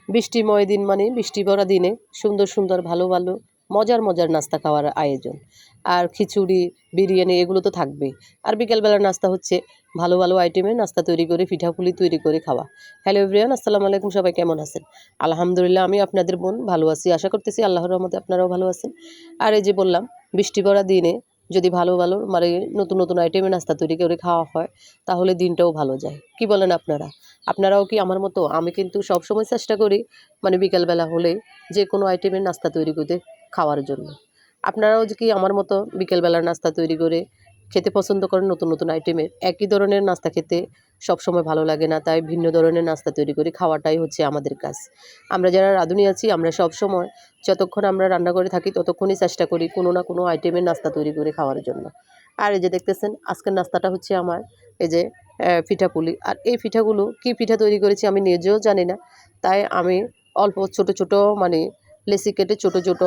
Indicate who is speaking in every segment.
Speaker 1: বৃষ্টিময় দিন মানে বৃষ্টি ভরা দিনে সুন্দর সুন্দর ভালো ভালো মজার মজার নাস্তা খাওয়ার আয়োজন। আর খিচুড়ি, বিরিয়ানি এগুলো তো থাকবেই। আর বিকেলবেলার নাস্তা হচ্ছে ভালো ভালো আইটেমের নাস্তা তৈরি করে, পিঠাপুলি তৈরি করে খাওয়া। হ্যালো এভরিওয়ান, আসসালামু আলাইকুম। সবাই কেমন আছেন? আলহামদুলিল্লাহ, আমি আপনাদের বোন ভালো আছি। আশা করতেছি আল্লাহর রহমতে আপনারাও ভালো আছেন। আর এই যে বললাম, বৃষ্টি ভরা দিনে যদি ভালো ভালো মানে নতুন নতুন আইটেমের নাস্তা তৈরি করে খাওয়া হয়, তাহলে দিনটাও ভালো যায়। কি বলেন আপনারা? আপনারাও কি আমার মতো? আমি কিন্তু সবসময় চেষ্টা করি মানে বিকালবেলা হলে যে কোনো আইটেমের নাস্তা তৈরি করতে খাওয়ার জন্য। আপনারাও যে কি আমার মতো বিকেলবেলার নাস্তা তৈরি করে খেতে পছন্দ করেন নতুন নতুন আইটেমের? একই ধরনের নাস্তা খেতে সবসময় ভালো লাগে না, তাই ভিন্ন ধরনের নাস্তা তৈরি করে খাওয়াটাই হচ্ছে আমাদের কাজ। আমরা যারা রাঁধুনি আছি, আমরা সবসময় যতক্ষণ আমরা রান্না করে থাকি ততক্ষণই চেষ্টা করি কোনো না কোনো আইটেমের নাস্তা তৈরি করে খাওয়ার জন্য। আর এই যে দেখতেছেন আজকের নাস্তাটা হচ্ছে আমার এই যে পিঠাপুলি। আর এই পিঠাগুলো কী পিঠা তৈরি করেছি আমি নিজেও জানি না, তাই আমি অল্প ছোট ছোট মানে লেচি কেটে ছোট ছোট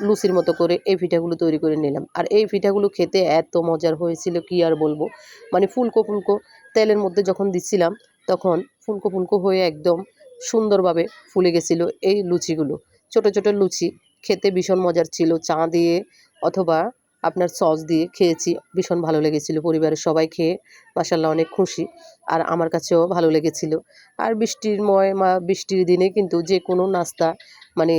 Speaker 1: লুচির মতো করে এই পিঠাগুলো তৈরি করে নিলাম। আর এই পিঠাগুলো খেতে এত মজার হয়েছিল কি আর বলবো, মানে ফুলকো ফুলকো তেলের মধ্যে যখন দিচ্ছিলাম তখন ফুলকো ফুলকো হয়ে একদম সুন্দরভাবে ফুলে গেছিলো এই লুচিগুলো। ছোট ছোট লুচি খেতে ভীষণ মজার ছিল, চা দিয়ে অথবা আপনার সস দিয়ে খেয়েছি, ভীষণ ভালো লেগেছিলো। পরিবারের সবাই খেয়ে মাশাআল্লাহ অনেক খুশি, আর আমার কাছেও ভালো লেগেছিল। আর বৃষ্টির দিনে কিন্তু যে কোনো নাস্তা মানে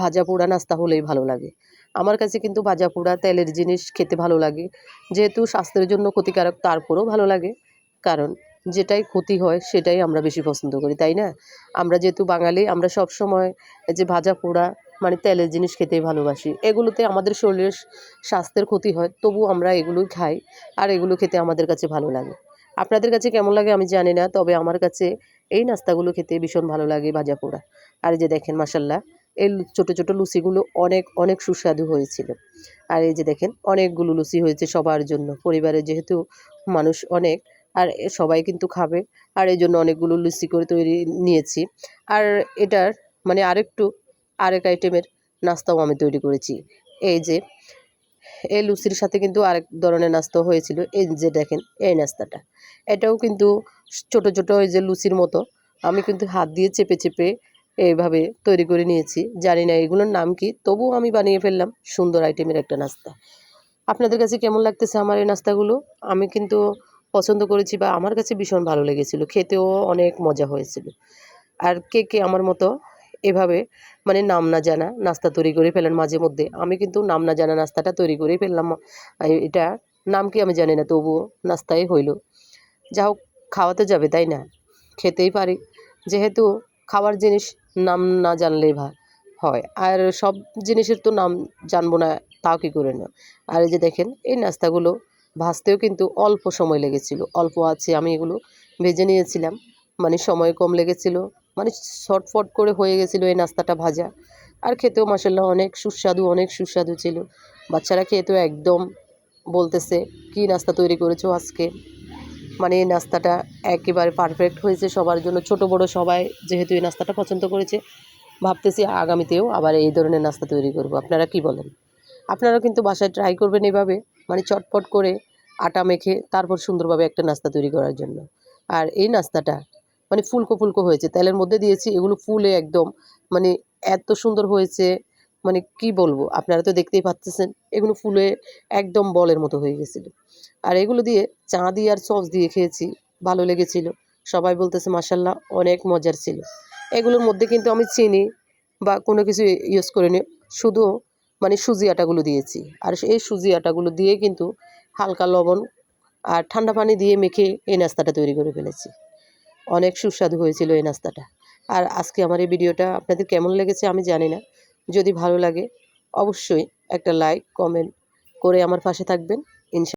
Speaker 1: ভাজা পোড়া নাস্তা হলেই ভালো লাগে। আমার কাছে কিন্তু ভাজা পোড়া তেলের জিনিস খেতে ভালো লাগে, যেহেতু স্বাস্থ্যের জন্য ক্ষতিকারক তারপরেও ভালো লাগে, কারণ যেটাই ক্ষতি হয় সেটাই আমরা বেশি পছন্দ করি, তাই না? আমরা যেহেতু বাঙালি, আমরা সবসময় যে ভাজা পোড়া মানে তেলের জিনিস খেতেই ভালোবাসি। এগুলোতে আমাদের শরীরের স্বাস্থ্যের ক্ষতি হয়, তবু আমরা এগুলোই খাই, আর এগুলো খেতে আমাদের কাছে ভালো লাগে। আপনাদের কাছে কেমন লাগে আমি জানি না, তবে আমার কাছে এই নাস্তাগুলো খেতে ভীষণ ভালো লাগে ভাজা পোড়া। আর এই যে দেখেন মাশাআল্লাহ, এই ছোটো ছোটো লুচিগুলো অনেক অনেক সুস্বাদু হয়েছিল। আর এই যে দেখেন অনেকগুলো লুচি হয়েছে সবার জন্য, পরিবারে যেহেতু মানুষ অনেক, আর সবাই কিন্তু খাবে, আর এই জন্য অনেকগুলো লুচি করে তৈরি নিয়েছি। আর এটার মানে আরেক আইটেমের নাস্তাও আমি তৈরি করেছি। এই যে এই লুচির সাথে কিন্তু আরেক ধরনের নাস্তা হয়েছিল। এই যে দেখেন এই নাস্তাটা, এটাও কিন্তু ছোট ছোট ওই যে লুচির মতো আমি কিন্তু হাত দিয়ে চেপে চেপে এইভাবে তৈরি করে নিয়েছি। জানি না এগুলোর নাম কি, তবুও আমি বানিয়ে ফেললাম সুন্দর আইটেমের একটা নাস্তা। আপনাদের কাছে কেমন লাগতেছে আমার এই নাস্তাগুলো? আমি কিন্তু পছন্দ করেছি, বা আমার কাছে ভীষণ ভালো লেগেছিল, খেতেও অনেক মজা হয়েছিল। আর কে কে আমার মতো এভাবে মানে নাম না জানা নাস্তা তৈরি করে ফেলেন মাঝে মধ্যে? আমি কিন্তু নাম না জানা নাস্তাটা তৈরি করেই ফেললাম। এটা নাম কি আমি জানি না, তবুও নাস্তাই হইল। যা হোক, খাওয়াতে যাবে তাই না, খেতেই পারি। যেহেতু খাওয়ার জিনিস নাম না জানলেই হয়, আর সব জিনিসের তো নাম জানবো না, তাও কী করে না। আর এই যে দেখেন এই নাস্তাগুলো ভাজতেও কিন্তু অল্প সময় লেগেছিল, অল্প আছে আমি এগুলো ভেজে নিয়েছিলাম, মানে সময় কম লেগেছিল, মানে শর্টফট করে হয়ে গেছিলো এই নাস্তাটা ভাজা। আর খেতেও মাশাআল্লাহ অনেক সুস্বাদু ছিল। বাচ্চারা খেয়ে তো একদম বলতেছে, কী নাস্তা তৈরি করেছো আজকে? মানে এই নাস্তাটা একেবারে পারফেক্ট হয়েছে সবার জন্য, ছোট বড় সবাই যেহেতু এই নাস্তাটা পছন্দ করেছে, ভাবতেছি আগামীতেও আবার এই ধরনের নাস্তা তৈরি করব। আপনারা কি বলেন? আপনারা কিন্তু বাসায় ট্রাই করবেন এভাবে, মানে চটপট করে আটা মেখে তারপর সুন্দরভাবে একটা নাস্তা তৈরি করার জন্য। আর এই নাস্তাটা মানে ফুলকো ফুলকো হয়েছে, তেলের মধ্যে দিয়েছি, এগুলো ফুলে একদম মানে এত সুন্দর হয়েছে, মানে কি বলবো, আপনারা তো দেখতেই পাচ্ছেন, এগুলো ফুলে একদম বলের মতো হয়ে গেছিলো। আর এগুলো দিয়ে চা দিয়ে আর সস দিয়ে খেয়েছি, ভালো লেগেছিল। সবাই বলতেছে মাশাআল্লাহ অনেক মজার ছিল। এগুলোর মধ্যে কিন্তু আমি চিনি বা কোনো কিছু ইউজ করিনি, শুধু মানে সুজি আটাগুলো দিয়েছি। আর এই সুজি আটাগুলো দিয়ে কিন্তু হালকা লবণ আর ঠান্ডা পানি দিয়ে মেখে এই নাস্তাটা তৈরি করে ফেলেছি। অনেক সুস্বাদু হয়েছিল এই নাস্তাটা। আর আজকে আমার এই ভিডিওটা আপনাদের কেমন লেগেছে আমি জানি না। যদি ভালো লাগে অবশ্যই একটা লাইক কমেন্ট করে আমার পাশে থাকবেন।